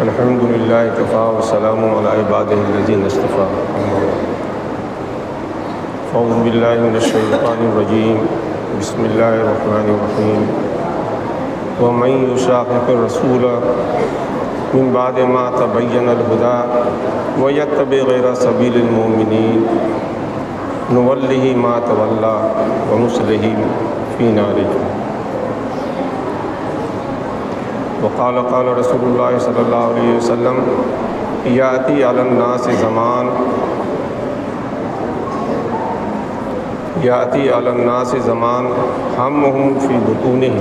الحمد للہ کفا والسلام علی عبادہ الذین اصطفیٰ. اعوذ باللہ من الشیطان الرجیم. بسم اللہ الرحمن الرحیم. ومن یشاقق الرسول من بعد ما تبین الہدی ویتبع غیر سبیل المؤمنین نولہ ما تولی ونصلہ فی نار جہنم. وقال قال رسول اللہ صلی اللہ علیہ وسلم یاتی علی الناس زمان یاتی علی الناس زمان ہمہم فی بطونہم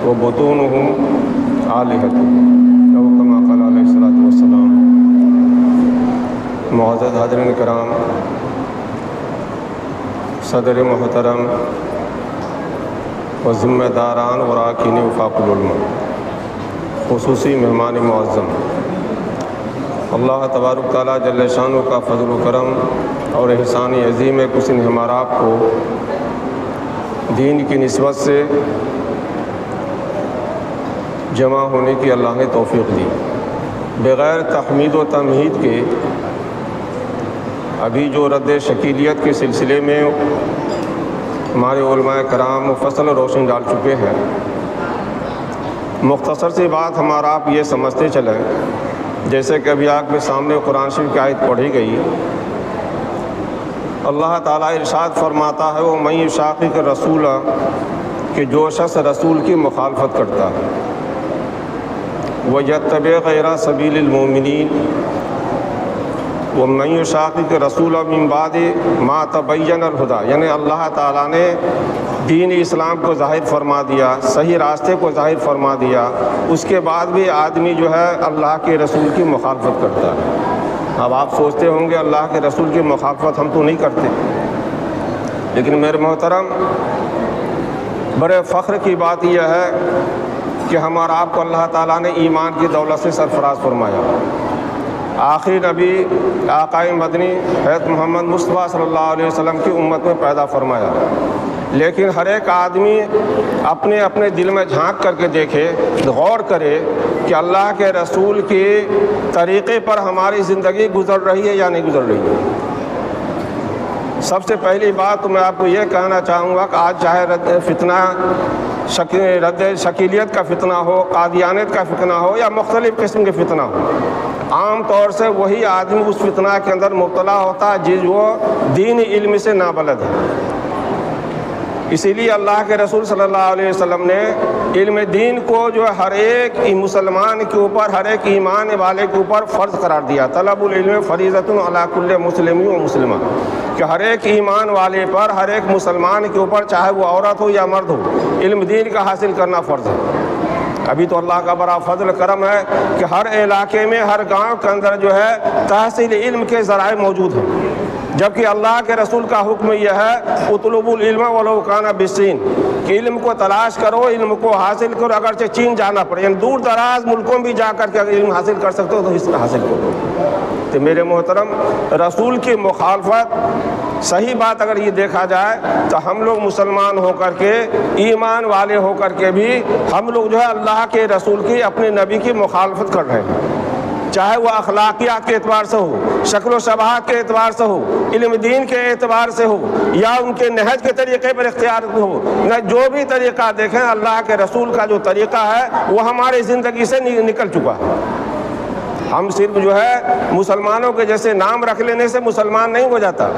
وبطونہم آلہتہم او کما قال علیہ الصلوۃ والسلام. معزز حاضرین کرام، صدر محترم و ذمہ داران و راکین وفاق العلماء، خصوصی مہمان معظم، اللہ تبارک تعالیٰ جل شانہ کا فضل و کرم اور احسان عظیم ہے کہ اس نے ہمارا آپ کو دین کی نسبت سے جمع ہونے کی اللہ نے توفیق دی. بغیر تحمید و تمہید کے ابھی جو رد شکیلیت کے سلسلے میں ہمارے علماء کرام مفصل روشنی ڈال چکے ہیں، مختصر سی بات ہمارا آپ یہ سمجھتے چلیں، جیسے کہ ابھی آپ کے سامنے قرآن شریف کی آیت پڑھی گئی. اللہ تعالیٰ ارشاد فرماتا ہے وَمَن یُشَاقِقِ الرَّسُولَ، کہ جو شخص رسول کی مخالفت کرتا ہے، وَيَتَّبِعْ غَيْرَ سَبِيلِ الْمُؤْمِنِينَ، وَمَن یُشَاقِقِ الرَّسُولَ مِن بَعْدِ مَا تَبَيَّنَ الْهُدَىٰ، یعنی اللہ تعالیٰ نے دین اسلام کو ظاہر فرما دیا، صحیح راستے کو ظاہر فرما دیا، اس کے بعد بھی آدمی جو ہے اللہ کے رسول کی مخالفت کرتا ہے. اب آپ سوچتے ہوں گے اللہ کے رسول کی مخالفت ہم تو نہیں کرتے، لیکن میرے محترم، بڑے فخر کی بات یہ ہے کہ ہمارا آپ کو اللہ تعالیٰ نے ایمان کی دولت سے سرفراز فرمایا. آخری نبی آقائے مدنی حضرت محمد مصطفیٰ صلی اللہ علیہ وسلم کی امت میں پیدا فرمایا، لیکن ہر ایک آدمی اپنے اپنے دل میں جھانک کر کے دیکھے، غور کرے کہ اللہ کے رسول کے طریقے پر ہماری زندگی گزر رہی ہے یا نہیں گزر رہی ہے. سب سے پہلی بات تو میں آپ کو یہ کہنا چاہوں گا کہ آج چاہے رد شکیلیت کا فتنہ ہو، قادیانیت کا فتنہ ہو یا مختلف قسم کے فتنہ ہو، عام طور سے وہی آدمی اس فتنہ کے اندر مبتلا ہوتا ہے جو دین علم سے نابلد ہے. اسی لیے اللہ کے رسول صلی اللہ علیہ وسلم نے علم دین کو جو ہر ایک مسلمان کے اوپر، ہر ایک ایمان والے کے اوپر فرض قرار دیا. طلب العلم فریضۃ علی کل مسلم و مسلمہ، کہ ہر ایک ایمان والے پر، ہر ایک مسلمان کے اوپر، چاہے وہ عورت ہو یا مرد ہو، علم دین کا حاصل کرنا فرض ہے. ابھی تو اللہ کا بڑا فضل کرم ہے کہ ہر علاقے میں، ہر گاؤں کے اندر جو ہے تحصیل علم کے ذرائع موجود ہیں، جبکہ اللہ کے رسول کا حکم یہ ہے اطلبوا العلم ولو کان بالصین، کہ علم کو تلاش کرو، علم کو حاصل کرو، اگرچہ چین جانا پڑے، یعنی دور دراز ملکوں میں بھی جا کر کے اگر علم حاصل کر سکتے ہو تو اس کا حاصل کرو. تو میرے محترم، رسول کی مخالفت، صحیح بات اگر یہ دیکھا جائے تو ہم لوگ مسلمان ہو کر کے، ایمان والے ہو کر کے بھی ہم لوگ جو ہے اللہ کے رسول کی، اپنے نبی کی مخالفت کر رہے ہیں، چاہے وہ اخلاقیات کے اعتبار سے ہو، شکل و شباہت کے اعتبار سے ہو، علم دین کے اعتبار سے ہو، یا ان کے نہج کے طریقے پر اختیار ہو. نہ جو بھی طریقہ دیکھیں، اللہ کے رسول کا جو طریقہ ہے وہ ہماری زندگی سے نکل چکا ہے. ہم صرف جو ہے مسلمانوں کے جیسے نام رکھ لینے سے مسلمان نہیں ہو جاتا.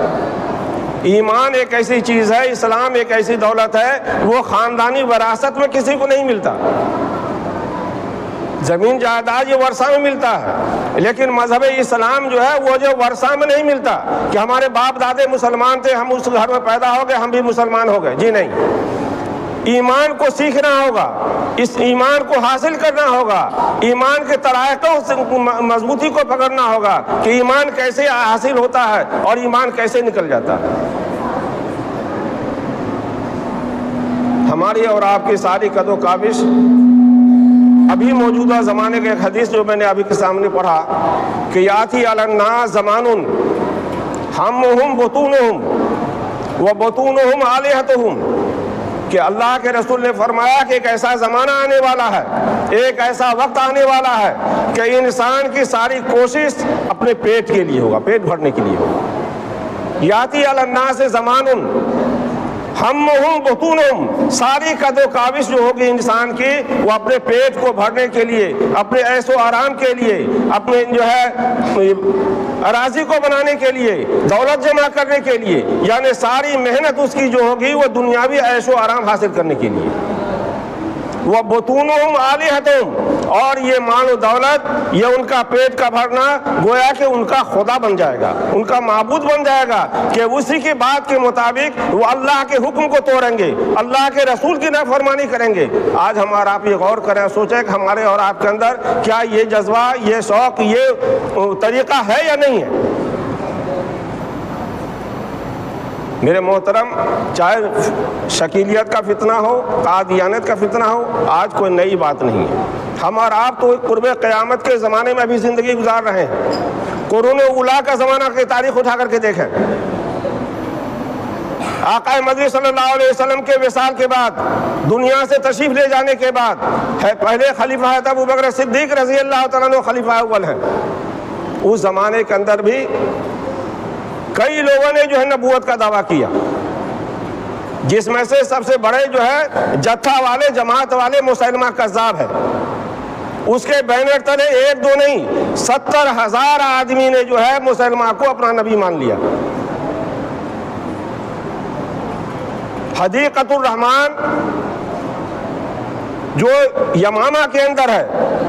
ایمان ایک ایسی چیز ہے، اسلام ایک ایسی دولت ہے، وہ خاندانی وراثت میں کسی کو نہیں ملتا. زمین جائیداد یہ ورثہ میں ملتا ہے، لیکن مذہب اسلام جو ہے وہ جو ورثہ میں نہیں ملتا کہ ہمارے باپ دادے مسلمان تھے، ہم اس گھر میں پیدا ہو گئے، ہم بھی مسلمان ہو گئے. جی نہیں، ایمان کو سیکھنا ہوگا، اس ایمان کو حاصل کرنا ہوگا، ایمان کے طرائقوں سے مضبوطی کو پکڑنا ہوگا کہ ایمان کیسے حاصل ہوتا ہے اور ایمان کیسے نکل جاتا ہے. ہماری اور آپ کی ساری قد و کاوش ابھی موجودہ زمانے کے ایک حدیث جو میں نے ابھی کے سامنے پڑھا کہ یاتی علی الناس زمان ہمہم بطونہم و بطونہم آلہتہم، کہ اللہ کے رسول نے فرمایا کہ ایک ایسا زمانہ آنے والا ہے، ایک ایسا وقت آنے والا ہے کہ انسان کی ساری کوشش اپنے پیٹ کے لیے ہوگا، پیٹ بھرنے کے لیے ہوگا۔ یاتی علی الناس زمان ہمہم بطونہم، ساری قد و کاوش جو ہوگی انسان کی وہ اپنے پیٹ کو بھرنے کے لیے، اپنے عیش و آرام کے لیے، اپنے جو ہے اراضی کو بنانے کے لیے، دولت جمع کرنے کے لیے، یعنی ساری محنت اس کی جو ہوگی وہ دنیاوی عیش و آرام حاصل کرنے کے لیے۔ وَبُطُونُهُمْ آلِهَةٌ، اور یہ مال و دولت، یہ ان کا پیٹ کا بھرنا گویا کہ ان کا خدا بن جائے گا، ان کا معبود بن جائے گا، کہ اسی کی بات کے مطابق وہ اللہ کے حکم کو توڑیں گے، اللہ کے رسول کی نافرمانی کریں گے۔ آج ہمارا آپ یہ غور کریں، سوچیں کہ ہمارے اور آپ کے اندر کیا یہ جذبہ، یہ شوق، یہ طریقہ ہے یا نہیں ہے؟ میرے محترم، چاہے شکیلیت کا فتنہ ہو، قادیانیت کا فتنہ ہو، آج کوئی نئی بات نہیں ہے۔ ہم اور آپ تو قرب قیامت کے زمانے میں بھی زندگی گزار رہے ہیں۔ قرون اولیٰ کا زمانہ کی تاریخ اٹھا کر کے دیکھیں۔ آقا مدنی صلی اللہ علیہ وسلم کے وصال کے بعد، دنیا سے تشریف لے جانے کے بعد، پہلے خلیفہ حضرت ابوبکر صدیق رضی اللہ تعالیٰ عنہ خلیفہ اول ہیں۔ اس زمانے کے اندر بھی کئی لوگوں نے جو ہے نبوت کا دعویٰ کیا، جس میں سے سب سے بڑے جو ہے جتھا والے، جماعت والے مسیلمہ کذاب ہے۔ اس کے بینر تلے ایک دو نہیں، 70,000 آدمی نے جو ہے مسیلمہ کو اپنا نبی مان لیا۔ حدیقۃ الرحمن جو یمامہ کے اندر ہے،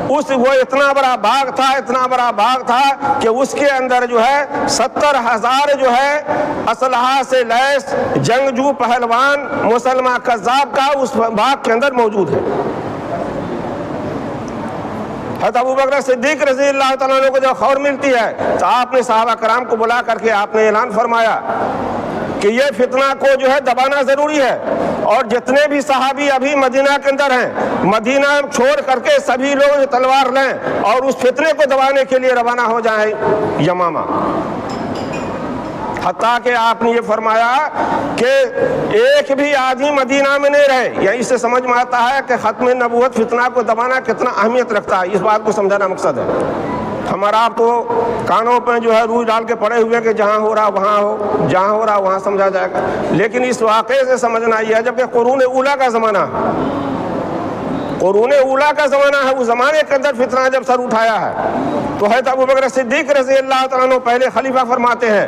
وہ اتنا بڑا باغ تھا، اتنا بڑا باغ تھا کہ اس کے اندر جو ہے 70,000 جو ہے اسلحہ سے لیس جنگجو پہلوان مسلمہ کذاب کا اس باغ کے اندر موجود ہے۔ حضرت ابوبکر صدیق رضی اللہ تعالیٰ عنہ کو جب خبر ملتی ہے تو آپ نے صحابہ کرام کو بلا کر کے آپ نے اعلان فرمایا کہ یہ فتنہ کو جو ہے دبانا ضروری ہے، اور جتنے بھی صحابی ابھی مدینہ کے اندر ہیں، مدینہ چھوڑ کر کے سبھی لوگ تلوار لیں اور اس فتنے کو دبانے کے لیے روانہ ہو جائیں یمامہ۔ حتیٰ کہ آپ نے یہ فرمایا کہ ایک بھی آدمی مدینہ میں نہیں رہے، یعنی اس سے سمجھ میں آتا ہے کہ ختم نبوت فتنہ کو دبانا کتنا اہمیت رکھتا ہے، اس بات کو سمجھانا مقصد ہے۔ ہمارا آپ تو کانوں پہ جو ہے روئی ڈال کے پڑے ہوئے کہ جہاں ہو رہا وہاں ہو، جہاں ہو رہا وہاں سمجھا جائے گا، لیکن اس واقعے سے سمجھنا یہ ہے جبکہ قرون اولیٰ کا زمانہ ہے، قرون اولیٰ کا زمانہ ہے، اس زمانے کے اندر فتنہ جب سر اٹھایا ہے تو حضرت ابوبکر صدیق رضی اللہ تعالیٰ عنہ پہلے خلیفہ فرماتے ہیں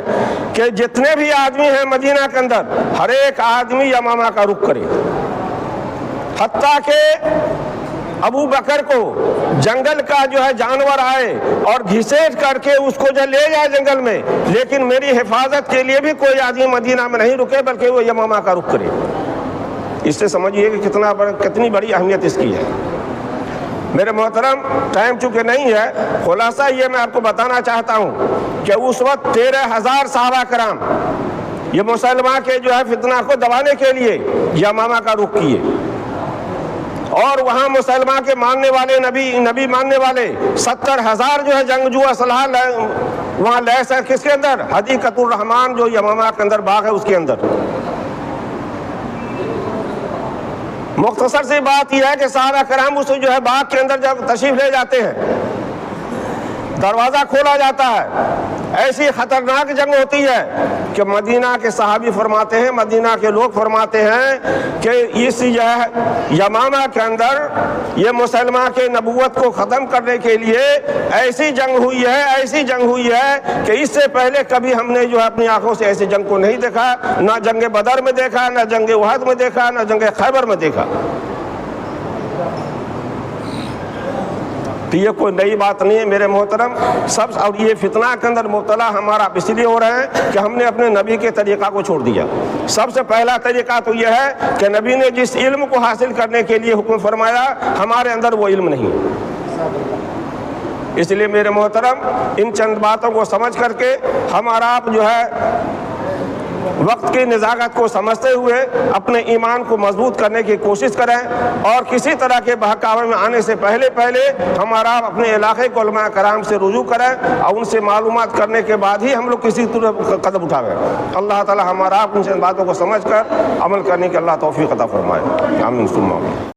کہ جتنے بھی آدمی ہیں مدینہ کے اندر، ہر ایک آدمی یمامہ کا رخ کرے۔ حتیٰ کہ ابو بکر کو جنگل کا جو ہے جانور آئے اور گھسیٹ کر کے اس کو جو لے جائے جنگل میں، لیکن میری حفاظت کے لیے بھی کوئی آدمی مدینہ میں نہیں رکے بلکہ وہ یمامہ کا رخ کرے۔ اس سے سمجھیے کہ کتنی بڑی اہمیت اس کی ہے۔ میرے محترم، ٹائم چونکہ نہیں ہے، خلاصہ یہ میں آپ کو بتانا چاہتا ہوں کہ اس وقت 13,000 صحابہ کرام یہ مسلمہ کے جو ہے فتنہ کو دبانے کے لیے یمامہ کا رخ کیے، اور وہاں مسلمہ کے ماننے والے نبی ماننے والے 70,000 جو ہے جنگجو اسلحہ وہاں لیس ہے، کس کے اندر؟ حدیقۃ الرحمن جو یمامہ کے اندر باغ ہے اس کے اندر۔ مختصر سی بات یہ ہے کہ صحابہ کرام اس جو ہے باغ کے اندر جب تشریف لے جاتے ہیں، دروازہ کھولا جاتا ہے، ایسی خطرناک جنگ ہوتی ہے کہ مدینہ کے صحابی فرماتے ہیں، مدینہ کے لوگ فرماتے ہیں کہ اس یمامہ کے اندر یہ مسلمہ کے نبوت کو ختم کرنے کے لیے ایسی جنگ ہوئی ہے کہ اس سے پہلے کبھی ہم نے جو ہے اپنی آنکھوں سے ایسی جنگ کو نہیں دیکھا، نہ جنگ بدر میں دیکھا، نہ جنگ احد میں دیکھا، نہ جنگ خیبر میں دیکھا۔ تو یہ کوئی نئی بات نہیں ہے میرے محترم، اور یہ فتنہ کے اندر مبتلا ہمارا اس لیے ہو رہے ہیں کہ ہم نے اپنے نبی کے طریقہ کو چھوڑ دیا۔ سب سے پہلا طریقہ تو یہ ہے کہ نبی نے جس علم کو حاصل کرنے کے لیے حکم فرمایا ہمارے اندر وہ علم نہیں ہے۔ اس لیے میرے محترم، ان چند باتوں کو سمجھ کر کے ہمارا آپ جو ہے وقت کی نزاکت کو سمجھتے ہوئے اپنے ایمان کو مضبوط کرنے کی کوشش کریں، اور کسی طرح کے بہکاوے میں آنے سے پہلے ہمارا اپنے علاقے کو علماء کرام سے رجوع کریں اور ان سے معلومات کرنے کے بعد ہی ہم لوگ کسی طرح قدم اٹھاویں۔ اللہ تعالی ہمارا ان باتوں کو سمجھ کر عمل کرنے کی اللہ توفیق عطا فرمائے، آمین ثم آمین۔